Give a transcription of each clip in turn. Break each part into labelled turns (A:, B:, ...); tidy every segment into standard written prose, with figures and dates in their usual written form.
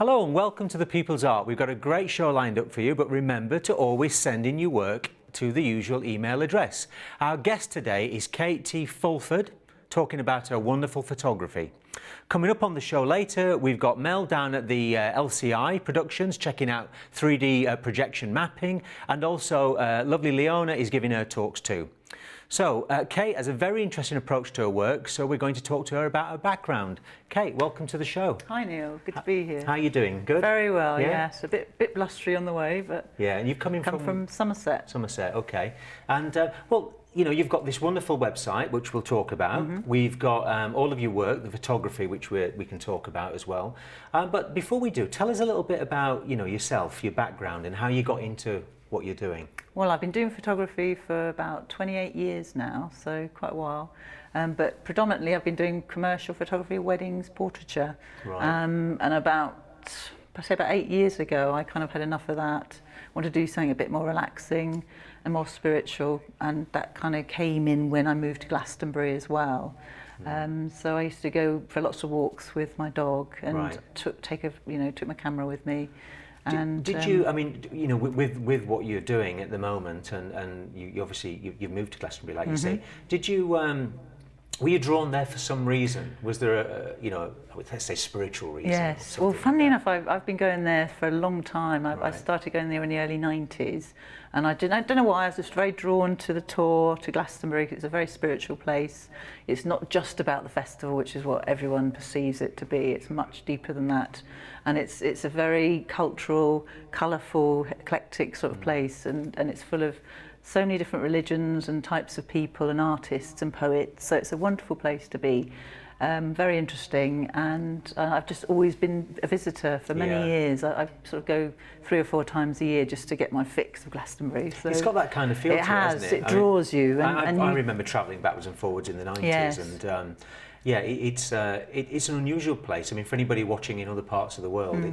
A: Hello and welcome to The People's Art. We've got a great show lined up for you, but remember to always send in your work to the usual email address. Our guest today is Kate T. Fulford, talking about her wonderful photography. Coming up on the show later, we've got Mel down at the LCI Productions checking out 3D projection mapping, and also lovely Leona is giving her talks too. So, Kate has a very interesting approach to her work, so we're going to talk to her about her background. Kate, welcome to the show.
B: Hi Neil, good to be here.
A: How are you doing? Good?
B: Very well,
A: yeah?
B: yes. A bit blustery on the way, but...
A: Yeah, and you've come
B: from Somerset.
A: Somerset, okay. And, well, you know, you've got this wonderful website, which we'll talk about.
B: Mm-hmm.
A: We've got all of your work, the photography, which we can talk about as well. But before we do, tell us a little bit about, you know, yourself, your background, and how you got into what you're doing.
B: Well, I've been doing photography for about 28 years now, so quite a while. But predominantly I've been doing commercial photography, weddings, portraiture.
A: Right.
B: And about 8 years ago, I kind of had enough of that. Wanted to do something a bit more relaxing and more spiritual, and that kind of came in when I moved to Glastonbury as well. So I used to go for lots of walks with my dog, and
A: Right.
B: took my camera with me. And
A: did you, I mean, you know, with what you're doing at the moment, and you obviously you've moved to Glastonbury, like you say, did you, were you drawn there for some reason? Was there a, you know, let's say spiritual reason?
B: Yes, well, funnily enough, I've been going there for a long time. I
A: Right.
B: started going there in the early 90s, and I don't know why, I was just very drawn to the tour, to Glastonbury, 'cause it's a very spiritual place. It's not just about the festival, which is what everyone perceives it to be. It's much deeper than that. And it's a very cultural, colourful, eclectic sort of place, and it's full of so many different religions and types of people and artists and poets. So it's a wonderful place to be. Very interesting, and I've just always been a visitor for many years. I sort of go 3 or 4 times a year just to get my fix of Glastonbury. So
A: it's got that kind of feel to it, hasn't it?
B: It draws you. And
A: I remember travelling backwards and forwards in the 90s,
B: Yes.
A: and yeah, it's an unusual place. I mean, for anybody watching in other parts of the world,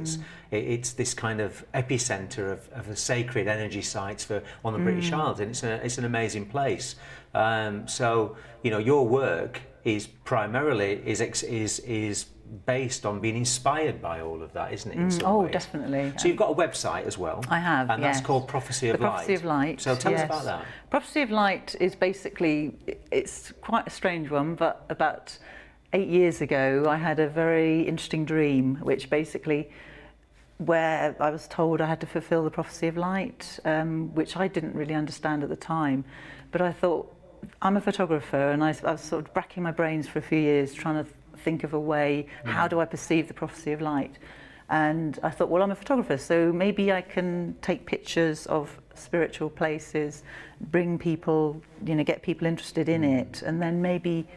A: it's this kind of epicenter of the sacred energy sites on the British Isles, and it's an amazing place. So you know, your work is primarily is based on being inspired by all of that, isn't it? In some ways?
B: Definitely.
A: So you've got a website as well.
B: I have,
A: and
B: yes.
A: that's called Prophecy of
B: The
A: Light.
B: Prophecy of Light.
A: So tell us
B: yes.
A: about that.
B: Prophecy of Light is basically, it's quite a strange one, but about 8 years ago I had a very interesting dream, which basically, where I was told I had to fulfill the prophecy of light, which I didn't really understand at the time. But I thought, I'm a photographer, and I was sort of racking my brains for a few years trying to think of a way, how do I perceive the prophecy of light? And I thought, well, I'm a photographer, so maybe I can take pictures of spiritual places, bring people, you know, get people interested in it, and then maybe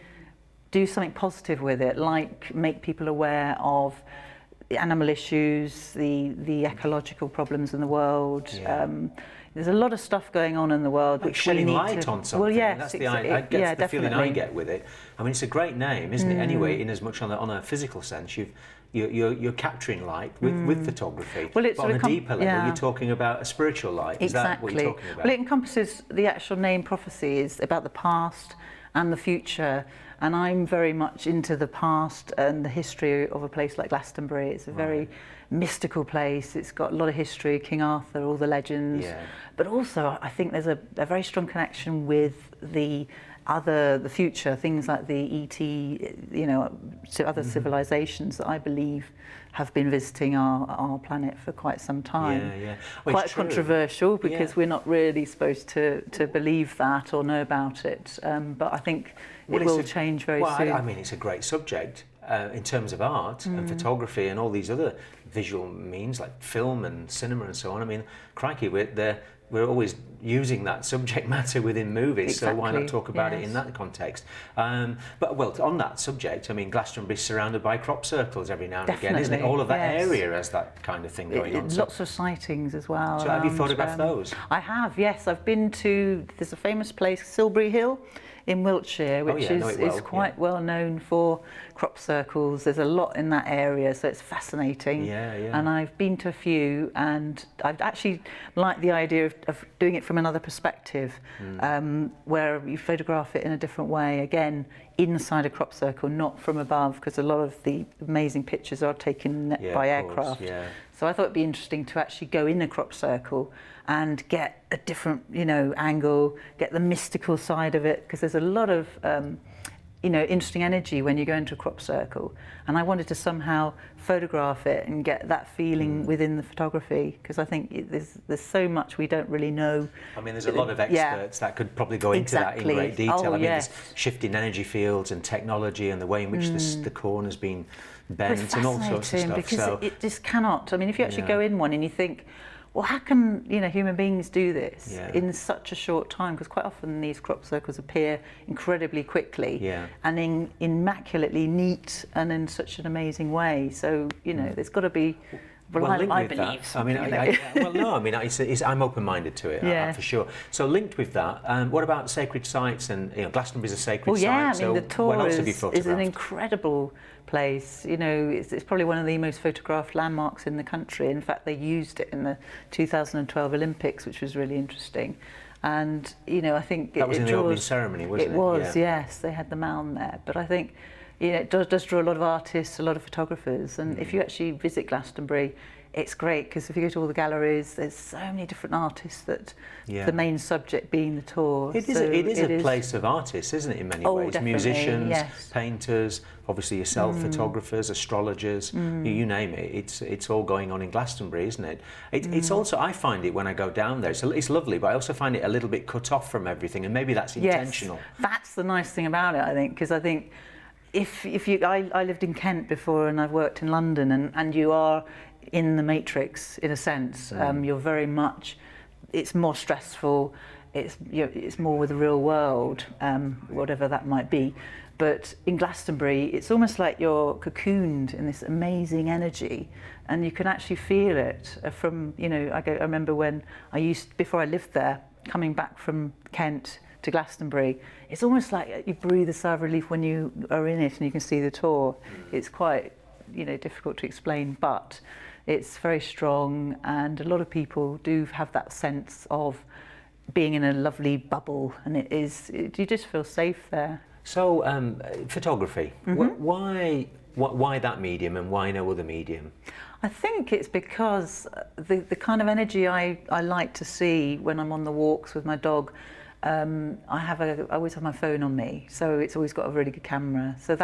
B: do something positive with it, like make people aware of the animal issues, the ecological problems in the world.
A: Yeah.
B: There's a lot of stuff going on in the world,
A: Like
B: which
A: shedding
B: we need
A: light
B: to...
A: on something.
B: Well, yes,
A: that's the feeling I get with it. I mean, it's a great name, isn't it? Anyway, in as much on a physical sense, you're capturing light with photography.
B: Well, it's
A: but on a deeper level,
B: yeah.
A: you're talking about a spiritual light. Is that what you're talking about?
B: Well, it encompasses, the actual name prophecy is about the past and the future, and I'm very much into the past and the history of a place like Glastonbury. It's a very mystical place. It's got a lot of history, King Arthur, all the legends.
A: Yeah.
B: But also, I think there's a very strong connection with the future, things like the E.T., you know, to other civilizations that I believe have been visiting our planet for quite some time.
A: Yeah, yeah. Well,
B: quite
A: it's true.
B: controversial, because
A: Yeah.
B: we're not really supposed to believe that or know about it. But I think it will change very soon.
A: I mean, it's a great subject in terms of art and photography and all these other visual means like film and cinema and so on. I mean, crikey, we're always using that subject matter within movies,
B: Exactly,
A: so why not talk about it in
B: yes.
A: that context? But well, on that subject, I mean, Glastonbury's surrounded by crop circles every now and again, isn't it?
B: Definitely,
A: All of that
B: yes.
A: area has that kind of thing going on. So
B: Lots of sightings as well.
A: have you
B: around,
A: photographed those?
B: I have, yes. I've been to, there's a famous place, Silbury Hill, in Wiltshire, which is quite well known for crop circles. There's a lot in that area, so it's fascinating. And I've been to a few, and I've actually liked the idea of doing it from another perspective, where you photograph it in a different way, again, inside a crop circle, not from above, because a lot of the amazing pictures are taken by aircraft. So I thought it'd be interesting to actually go in a crop circle and get a different, angle, get the mystical side of it, because there's a lot of, interesting energy when you go into a crop circle. And I wanted to somehow photograph it and get that feeling within the photography, because I think there's so much we don't really know.
A: I mean, there's a lot of experts that could probably go into that in great detail. There's shifting energy fields and technology and the way in which the corn has been bent and all sorts of stuff.
B: Because it just cannot. I mean, if you actually go in one and you think, well, how can human beings do this in such a short time? Because quite often these crop circles appear incredibly quickly and immaculately neat and in such an amazing way. So there's got to be.
A: Well, I believe. I'm open-minded to it for sure. So linked with that, what about sacred sites? And Glastonbury's a sacred site.
B: The Tor is an incredible place. It's probably one of the most photographed landmarks in the country. In fact, they used it in the 2012 Olympics, which was really interesting. And I think
A: that was in the opening ceremony, wasn't it?
B: It was, yes. They had the mound there, but I think. It does draw a lot of artists, a lot of photographers, and if you actually visit Glastonbury, it's great, because if you go to all the galleries, there's so many different artists that the main subject being the Tor.
A: It is a place of artists, isn't it, in many ways?
B: Definitely,
A: musicians, painters, obviously yourself, photographers, astrologers, you name it. It's all going on in Glastonbury, isn't it? It's also, I find it when I go down there, it's lovely, but I also find it a little bit cut off from everything, and maybe that's intentional.
B: Yes, that's the nice thing about it, I think, because I think I lived in Kent before, and I've worked in London, and you are in the matrix in a sense. You're very much. It's more stressful. It's more with the real world, whatever that might be. But in Glastonbury, it's almost like you're cocooned in this amazing energy, and you can actually feel it from. I remember when before I lived there, coming back from Kent to Glastonbury, it's almost like you breathe a sigh of relief when you are in it and you can see the Tor. It's quite, difficult to explain, but it's very strong, and a lot of people do have that sense of being in a lovely bubble, and you just feel safe there.
A: So, photography. Why that medium, and why no other medium?
B: I think it's because the kind of energy I like to see when I'm on the walks with my dog. I always have my phone on me, so it's always got a really good camera. So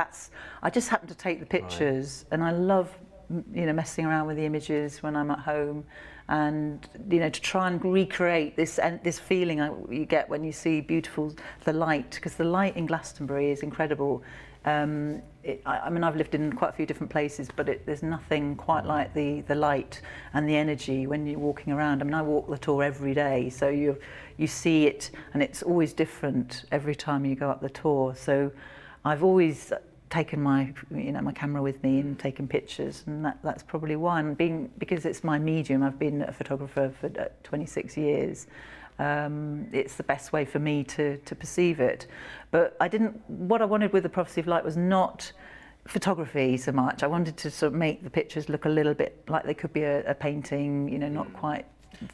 B: I just happen to take the pictures, and I love, messing around with the images when I'm at home, and to try and recreate this feeling you get when you see the light, because the light in Glastonbury is incredible. I've lived in quite a few different places, but there's nothing quite like the light and the energy when you're walking around. I walk the Tor every day, so you see it, and it's always different every time you go up the Tor. So I've always taken my camera with me and taken pictures, and that's probably why. And because it's my medium, I've been a photographer for 26 years. It's the best way for me to perceive it. But what I wanted with the Prophecy of Light was not photography so much. I wanted to sort of make the pictures look a little bit like they could be a painting, not quite.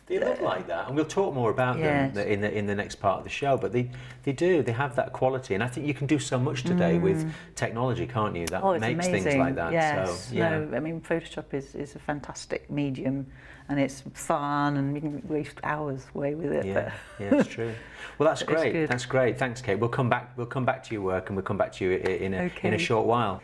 A: They look like that, and we'll talk more about them in the next part of the show, but they have that quality, and I think you can do so much today with technology, can't you, that makes
B: amazing.
A: Things like that.
B: Yes.
A: So,
B: Photoshop is a fantastic medium, and it's fun, and you can waste hours away with it.
A: Yeah, it's true. Well, that's great. That's great. Thanks, Kate. We'll come back to your work, and we'll come back to you in a short while.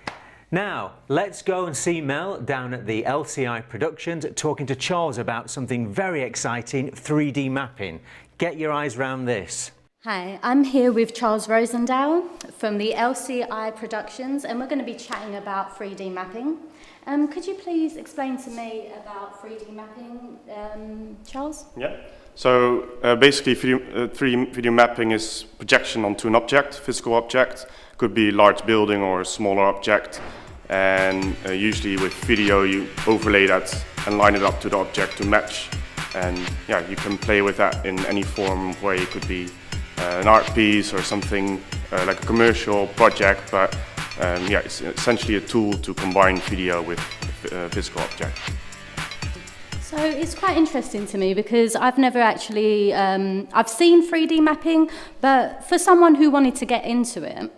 A: Now, let's go and see Mel down at the LCI Productions talking to Charles about something very exciting, 3D mapping. Get your eyes round this.
C: Hi, I'm here with Charles Rosendahl from the LCI Productions, and we're going to be chatting about 3D mapping. Could you please explain to me about 3D mapping, Charles?
D: Yeah. So basically 3D mapping is projection onto an object, physical object. Could be a large building or a smaller object. And usually with video you overlay that and line it up to the object to match. And you can play with that in any form, where it could be an art piece or something like a commercial project, but yeah, it's essentially a tool to combine video with physical objects.
C: So it's quite interesting to me because I've never actually, I've seen 3D mapping, but for someone who wanted to get into it,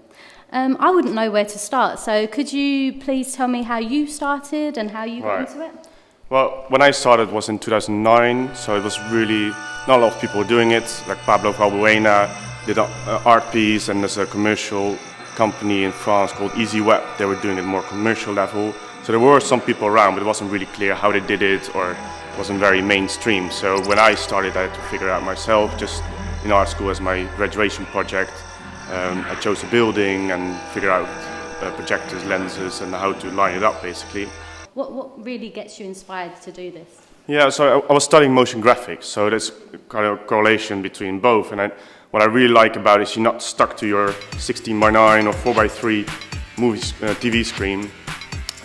C: I wouldn't know where to start. So could you please tell me how you started and how you got into it?
D: Well, when I started was in 2009, so it was really not a lot of people doing it. Like Pablo Valbuena did an art piece, and there's a commercial company in France called Easy Web. They were doing it more commercial level. So there were some people around, but it wasn't really clear how they did it, or it wasn't very mainstream. So when I started, I had to figure it out myself, just in art school as my graduation project. I chose a building and figured out projectors, lenses, and how to line it up, basically.
C: What really gets you inspired to do this?
D: Yeah, so I was studying motion graphics, so there's kind of a correlation between both. And what I really like about it is you're not stuck to your 16:9 or 4:3 TV screen.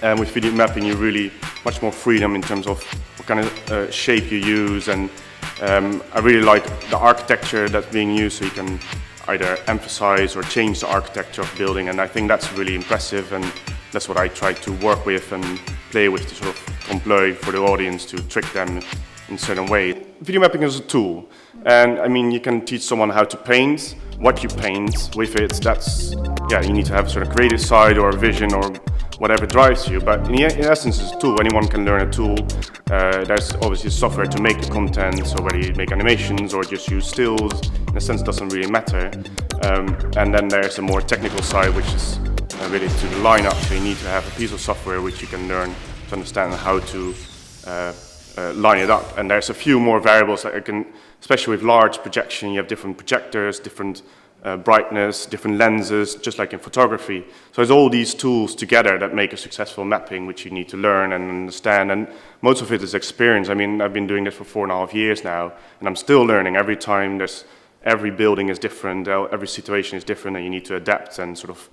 D: And with 3D mapping, you really much more freedom in terms of what kind of shape you use. And I really like the architecture that's being used, so you can either emphasize or change the architecture of the building. And I think that's really impressive, and that's what I try to work with and play with to sort of trompe-l'œil for the audience, to trick them in a certain way. Video mapping is a tool, and I mean, you can teach someone how to paint. What you paint with it, that's, yeah, you need to have a sort of creative side or a vision or whatever drives you, but in essence it's a tool. Anyone can learn a tool. There's obviously software to make the content, so whether you make animations or just use stills, in a sense, doesn't really matter. And then there's a more technical side, which is related to the lineup. So you need to have a piece of software which you can learn to understand how to line it up. And there's a few more variables that you can, especially with large projection, you have different projectors, different brightness, different lenses, just like in photography. So there's all these tools together that make a successful mapping, which you need to learn and understand. And most of it is experience. I mean, I've been doing this for 4.5 years now, and I'm still learning every time. Every building is different, every situation is different, and you need to adapt and sort of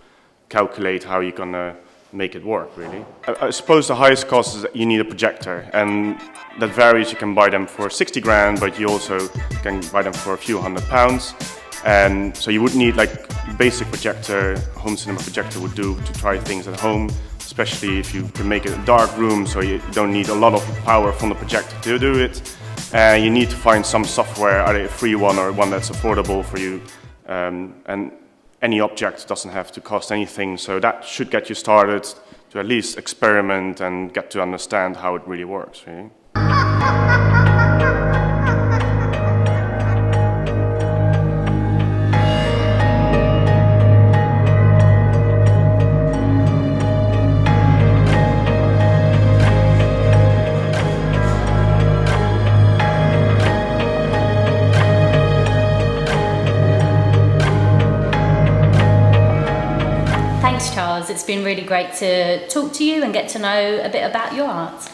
D: calculate how you're gonna make it work, really. I suppose the highest cost is that you need a projector, and that varies. You can buy them for 60 grand, but you also can buy them for a few £100. And so you would need like basic projector, home cinema projector would do to try things at home, especially if you can make it a dark room, so you don't need a lot of power from the projector to do it. And you need to find some software, either a free one or one that's affordable for you. And any object doesn't have to cost anything, so that should get you started to at least experiment and get to understand how it really works, really.
C: Thanks, Charles. It's been really great to talk to you and get to know a bit about your art.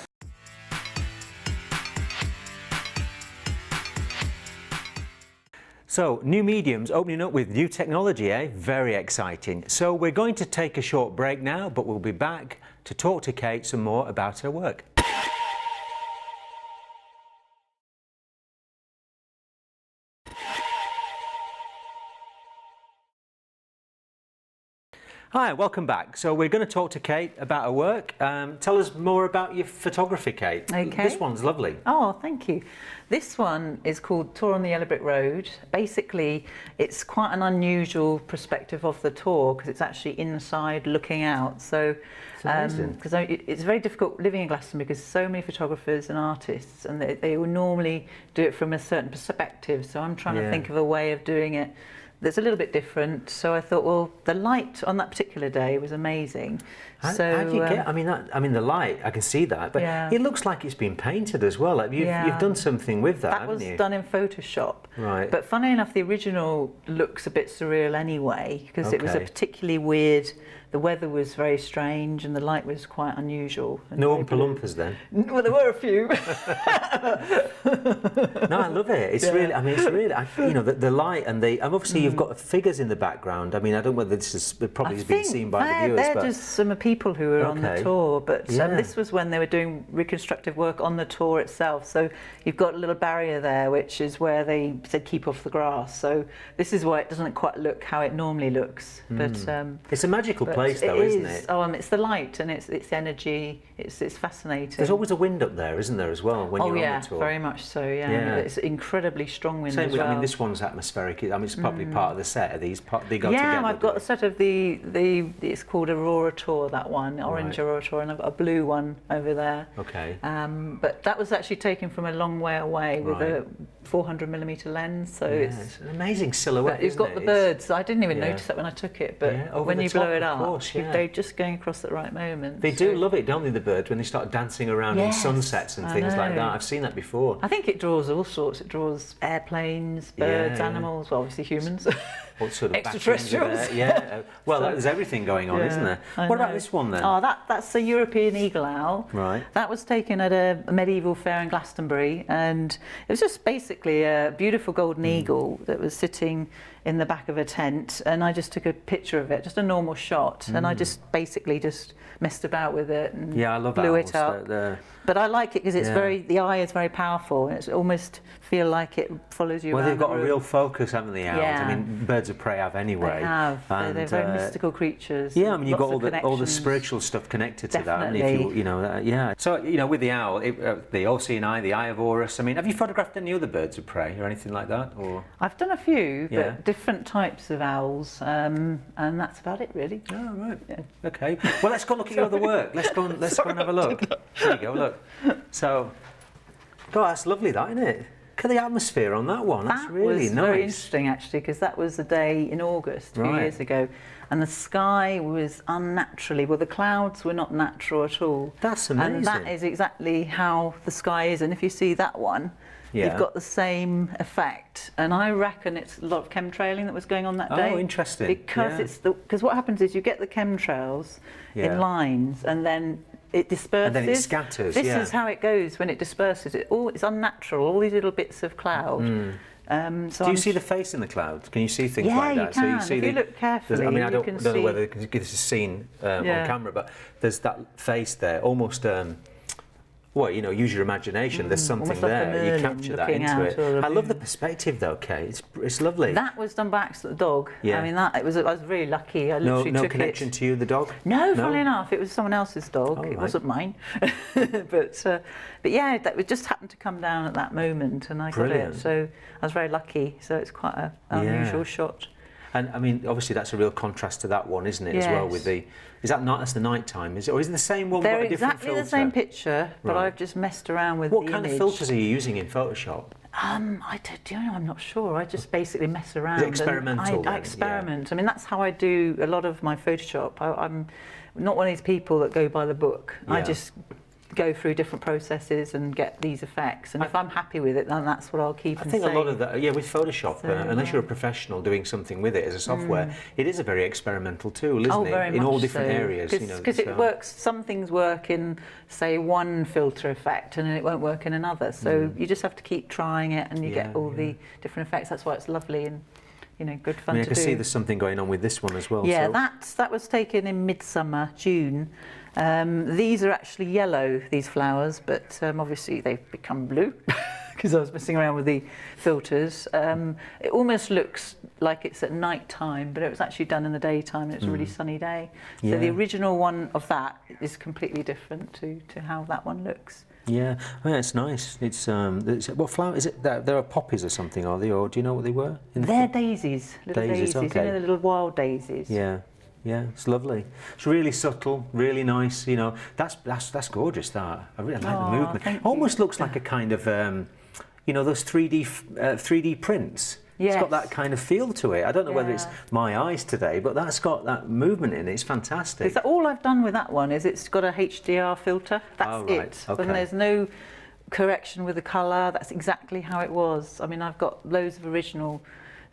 A: So, new mediums opening up with new technology, eh? Very exciting. So we're going to take a short break now, but we'll be back to talk to Kate some more about her work. Hi, welcome back. So we're going to talk to Kate about her work. Tell us more about your photography, Kate.
B: Okay.
A: This one's lovely.
B: Oh, thank you. This one is called Tour on the Yellow Brick Road. Basically, it's quite an unusual perspective of the tour because it's actually inside looking out. So, because it's very difficult living in Glastonbury because so many photographers and artists, and they will normally do it from a certain perspective. So I'm trying to think of a way of doing it that's a little bit different. So I thought, well, the light on that particular day was amazing.
A: How do you get? I mean, the light. I can see that, but it looks like it's been painted as well. Like you've done something with that, haven't you?
B: That was done in Photoshop.
A: Right.
B: But funny enough, the original looks a bit surreal anyway because it was a particularly weird the weather was very strange and the light was quite unusual. And
A: No
B: very
A: Oompa
B: blue.
A: Loompas then?
B: Well, there were a few.
A: No, I love it. It's really, I mean, it's really, you know, the light and obviously you've got figures in the background. I mean, I don't know whether this is probably has been seen by the viewers.
B: They're
A: but
B: just some people who were on the tour, but
A: Yeah.
B: this was when they were doing reconstructive work on the tour itself. So you've got a little barrier there, which is where they said keep off the grass. So this is why it doesn't quite look how it normally looks. But
A: it's a magical place, though, isn't it?
B: Oh, it's the light and it's energy. It's fascinating.
A: There's always a wind up there, isn't there, as well, when you're on the tour?
B: Very much so. Yeah, it's incredibly strong wind
A: Same
B: as
A: with,
B: well.
A: I mean, this one's atmospheric. I mean, it's probably part of the set. Are these they go together?
B: Yeah, I've got
A: do
B: a set of the it's called Aurora Tour, that one, Orange Aurora Tour, and I've got a blue one over there.
A: they? Okay.
B: But that was actually taken from a long way away with a 400mm lens, so
A: It's an amazing silhouette.
B: you've got
A: isn't
B: the
A: it?
B: birds. I didn't even
A: Yeah.
B: notice that when I took it, but
A: over
B: when
A: the
B: you
A: top,
B: blow it
A: of
B: up,
A: course, yeah.
B: they're just going across at the right moment.
A: They do love it, don't they, the birds, when they start dancing around in
B: Yes,
A: sunsets and
B: I
A: things like
B: know.
A: that. I've seen that before.
B: I think it draws all sorts. It draws airplanes, birds,
A: Yeah.
B: animals, well, obviously humans.
A: What sort of
B: Extraterrestrials.
A: bathrooms are there? Yeah. Well,
B: So-
A: there's everything going on, isn't there?
B: I
A: What about
B: know.
A: this one then?
B: Oh, that's a European eagle owl.
A: Right.
B: That was taken at a medieval fair in Glastonbury, and it was just basically a beautiful golden eagle that was sitting in the back of a tent, and I just took a picture of it, just a normal shot, and I just basically just messed about with it and
A: Yeah, I love
B: blew
A: owls.
B: it up.
A: They're-
B: But I like it because it's
A: Yeah.
B: the eye is very powerful, and it's almost feel like it follows you
A: Well,
B: around
A: they've got
B: the
A: a
B: room.
A: real focus, haven't they, owls?
B: Yeah.
A: I mean, birds of prey have anyway.
B: They have. They're very
A: And,
B: mystical creatures.
A: Yeah, I mean, you've got
B: lots of
A: all the
B: connections.
A: spiritual stuff connected to that. I mean,
B: Definitely.
A: if you know, yeah. So, you know, with the owl, the all-seeing eye, the eye of Horus. I mean, have you photographed any other birds of prey or anything like that? Or
B: I've done a few, but
A: Yeah.
B: different types of owls, and that's about it, really.
A: oh, right, okay. Well, let's go look at your other work. Let's go and have a look. There you go. Look. So, God, that's lovely, that, isn't it? Look at the atmosphere on that one. That's
B: That
A: really
B: was
A: nice.
B: very interesting, actually, because that was a day in August 2
A: Right.
B: years ago, and the sky was unnaturally, well, the clouds were not natural at all.
A: That's
B: And
A: amazing.
B: that is exactly how the sky is, and if you see that one,
A: Yeah.
B: you've got the same effect. And I reckon it's a lot of chemtrailing that was going on that
A: Oh,
B: day.
A: interesting.
B: Because
A: Yeah.
B: because what happens is you get the chemtrails
A: Yeah.
B: in lines, and then it disperses.
A: And then it scatters,
B: This
A: yeah.
B: is how it goes when it disperses. It's unnatural, all these little bits of cloud. So
A: Do you
B: I'm
A: see the face in the clouds? Can you see things
B: Yeah,
A: like
B: you
A: that?
B: can.
A: see
B: If you look carefully,
A: I mean, I
B: you
A: don't
B: can
A: know
B: see-
A: whether this is seen on
B: Yeah.
A: camera, but there's that face there, almost. Well, you know, use your imagination. There's something
B: almost like a
A: there. You
B: Merlin
A: capture that
B: looking
A: into
B: out
A: it.
B: or a
A: I love the
B: moon.
A: perspective, though, Kate. It's lovely.
B: That was done by accident, the dog.
A: Yeah.
B: I mean, I was really lucky. I
A: no
B: literally took
A: connection
B: it.
A: to you, the dog.
B: No, funnily enough, it was someone else's dog.
A: Oh,
B: It
A: right.
B: wasn't mine. but yeah, it just happened to come down at that moment, and I
A: Brilliant.
B: got it. So I was very lucky. So it's quite an unusual shot.
A: And I mean, obviously, that's a real contrast to that one, isn't it? As well,
B: Yes.
A: with the that's the night time, is it, or is it the same one?
B: They're
A: but a different
B: exactly the
A: filter?
B: same picture, but
A: Right.
B: I've just messed around with
A: What
B: the
A: kind
B: image.
A: of filters are you using in Photoshop?
B: Do you know? I'm not sure. I just basically mess around. and
A: experimental
B: I
A: then?
B: experiment. I mean, that's how I do a lot of my Photoshop. I'm not one of these people that go by the book. I
A: Yeah.
B: just go through different processes and get these effects. And if I'm happy with it, then that's what I'll keep.
A: I
B: and
A: think a lot
B: save.
A: of that, with Photoshop,
B: So,
A: unless you're a professional doing something with it as a software, it is a very experimental tool, isn't
B: Oh,
A: it?
B: very
A: In
B: much
A: all different
B: so.
A: areas,
B: Because it works. Some things work in, say, one filter effect, and then it won't work in another. So you just have to keep trying it, and you get all the different effects. That's why it's lovely and good
A: I
B: fun
A: mean, I
B: to
A: can
B: do.
A: see there's something going on with this one as well.
B: Yeah,
A: so.
B: that was taken in midsummer, June. These are actually yellow, these flowers, but obviously they've become blue because I was messing around with the filters. It almost looks like it's at night time, but it was actually done in the daytime, and it's a really sunny day. So the
A: Yeah.
B: original one of that is completely different to how that one looks.
A: Yeah, it's nice. It's what flower is it? There are poppies or something, are they? Or do you know what they were?
B: They're daisies, little
A: Daisies,
B: daisies,
A: okay.
B: the little wild daisies.
A: Yeah, it's lovely. It's really subtle, really nice. That's gorgeous. That I really like the movement.
B: thank you.
A: Almost looks like a kind of those 3D prints. It's got that
B: Yes.
A: kind of feel to it. I don't know whether it's
B: Yeah.
A: my eyes today, but that's got that movement in it. It's fantastic.
B: Is that all I've done with that one is it's got a HDR filter. That's
A: Oh, right.
B: it.
A: Okay.
B: And there's no correction with the colour. That's exactly how it was. I mean, I've got loads of original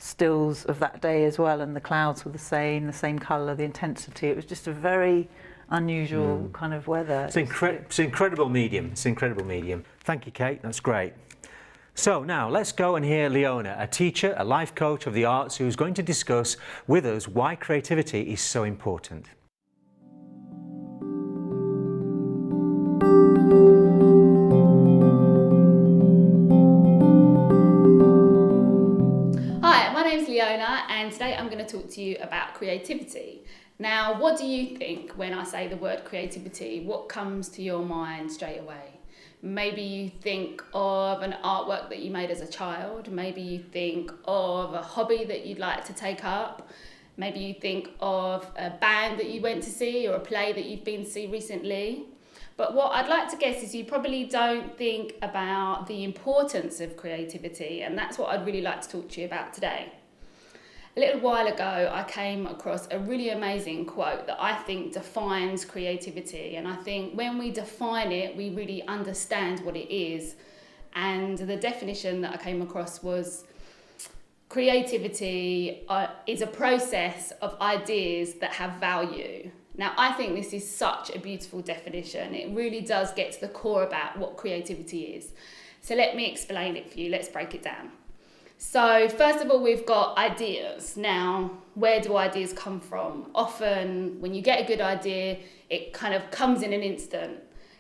B: stills of that day as well, and the clouds were the same colour, the intensity. It was just a very unusual kind of weather.
A: It's an incredible medium. It's an incredible medium. Thank you, Kate. That's great. So now let's go and hear Leona, a teacher, a life coach of the arts, who's going to discuss with us why creativity is so important.
E: Hi, my name's Leona, and today I'm going to talk to you about creativity. Now, what do you think when I say the word creativity? What comes to your mind straight away? Maybe you think of an artwork that you made as a child. Maybe you think of a hobby that you'd like to take up. Maybe you think of a band that you went to see or a play that you've been to see recently. But what I'd like to guess is you probably don't think about the importance of creativity, and that's what I'd really like to talk to you about today. A little while ago, I came across a really amazing quote that I think defines creativity, and I think when we define it, we really understand what it is. And the definition that I came across was creativity is a process of ideas that have value. Now, I think this is such a beautiful definition. It really does get to the core about what creativity is. So let me explain it for you. Let's break it down. So first of all, we've got ideas. Now, where do ideas come from? Often when you get a good idea, it kind of comes in an instant.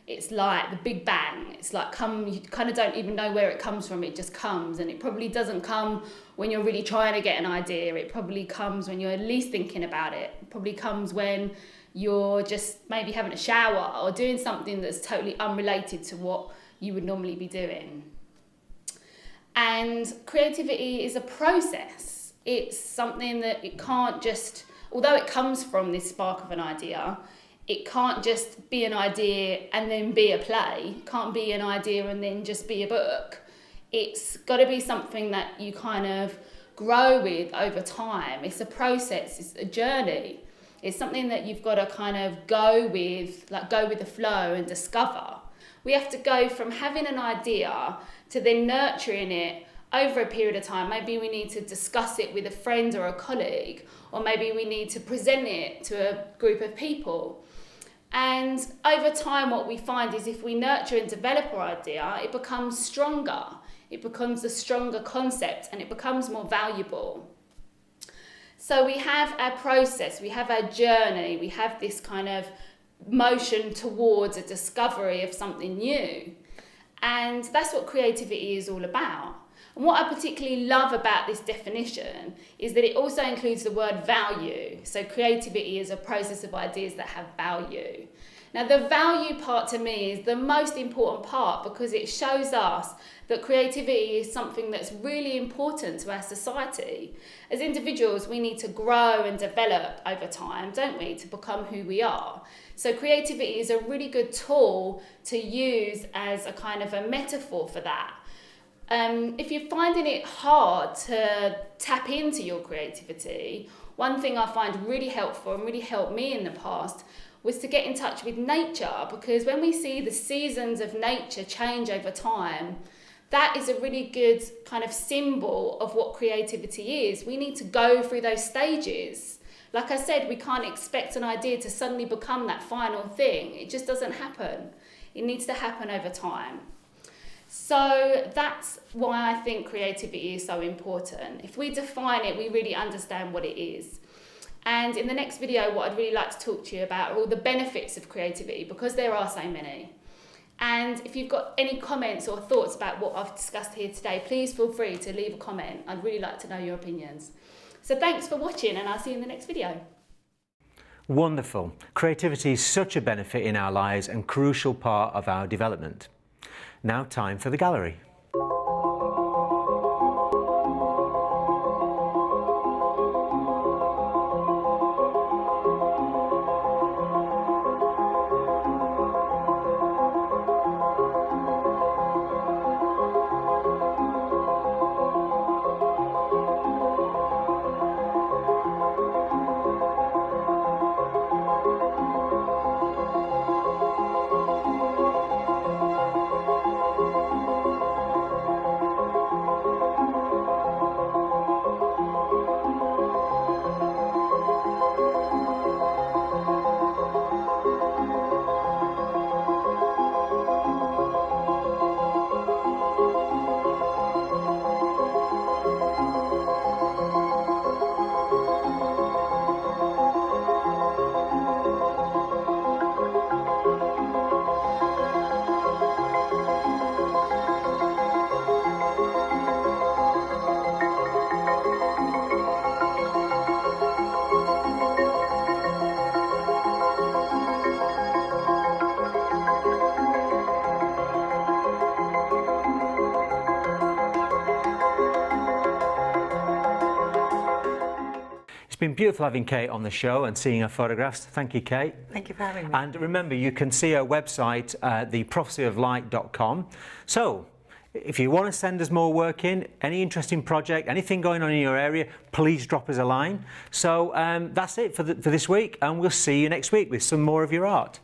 E: It's like the Big Bang. It's like you kind of don't even know where it comes from. It just comes, and it probably doesn't come when you're really trying to get an idea. It probably comes when you're least thinking about it. It probably comes when you're just maybe having a shower or doing something that's totally unrelated to what you would normally be doing. And creativity is a process. It's something that it can't just, although it comes from this spark of an idea, it can't just be an idea and then be a play. It can't be an idea and then just be a book. It's got to be something that you kind of grow with over time. It's a process, it's a journey. It's something that you've got to kind of go with the flow and discover. We have to go from having an idea to then nurturing it over a period of time. Maybe we need to discuss it with a friend or a colleague, or maybe we need to present it to a group of people. And over time, what we find is if we nurture and develop our idea, it becomes stronger. It becomes a stronger concept, and it becomes more valuable. So we have our process, we have our journey, we have this kind of motion towards a discovery of something new. And that's what creativity is all about. And what I particularly love about this definition is that it also includes the word value. So creativity is a process of ideas that have value. Now, the value part to me is the most important part because it shows us that creativity is something that's really important to our society. As individuals, we need to grow and develop over time, don't we, to become who we are. So creativity is a really good tool to use as a kind of a metaphor for that. If you're finding it hard to tap into your creativity, one thing I find really helpful and really helped me in the past was to get in touch with nature, because when we see the seasons of nature change over time, that is a really good kind of symbol of what creativity is. We need to go through those stages. Like I said, we can't expect an idea to suddenly become that final thing. It just doesn't happen. It needs to happen over time. So that's why I think creativity is so important. If we define it, we really understand what it is. And in the next video, what I'd really like to talk to you about are all the benefits of creativity, because there are so many. And if you've got any comments or thoughts about what I've discussed here today, please feel free to leave a comment. I'd really like to know your opinions. So thanks for watching, and I'll see you in the next video.
A: Wonderful. Creativity is such a benefit in our lives and crucial part of our development. Now time for the gallery. been beautiful having Kate on the show and seeing her photographs. Thank you, Kate.
B: Thank you for having me.
A: And remember, you can see our website at theprophecyoflight.com. So, if you want to send us more work in, any interesting project, anything going on in your area, please drop us a line. So that's it for this week, and we'll see you next week with some more of your art.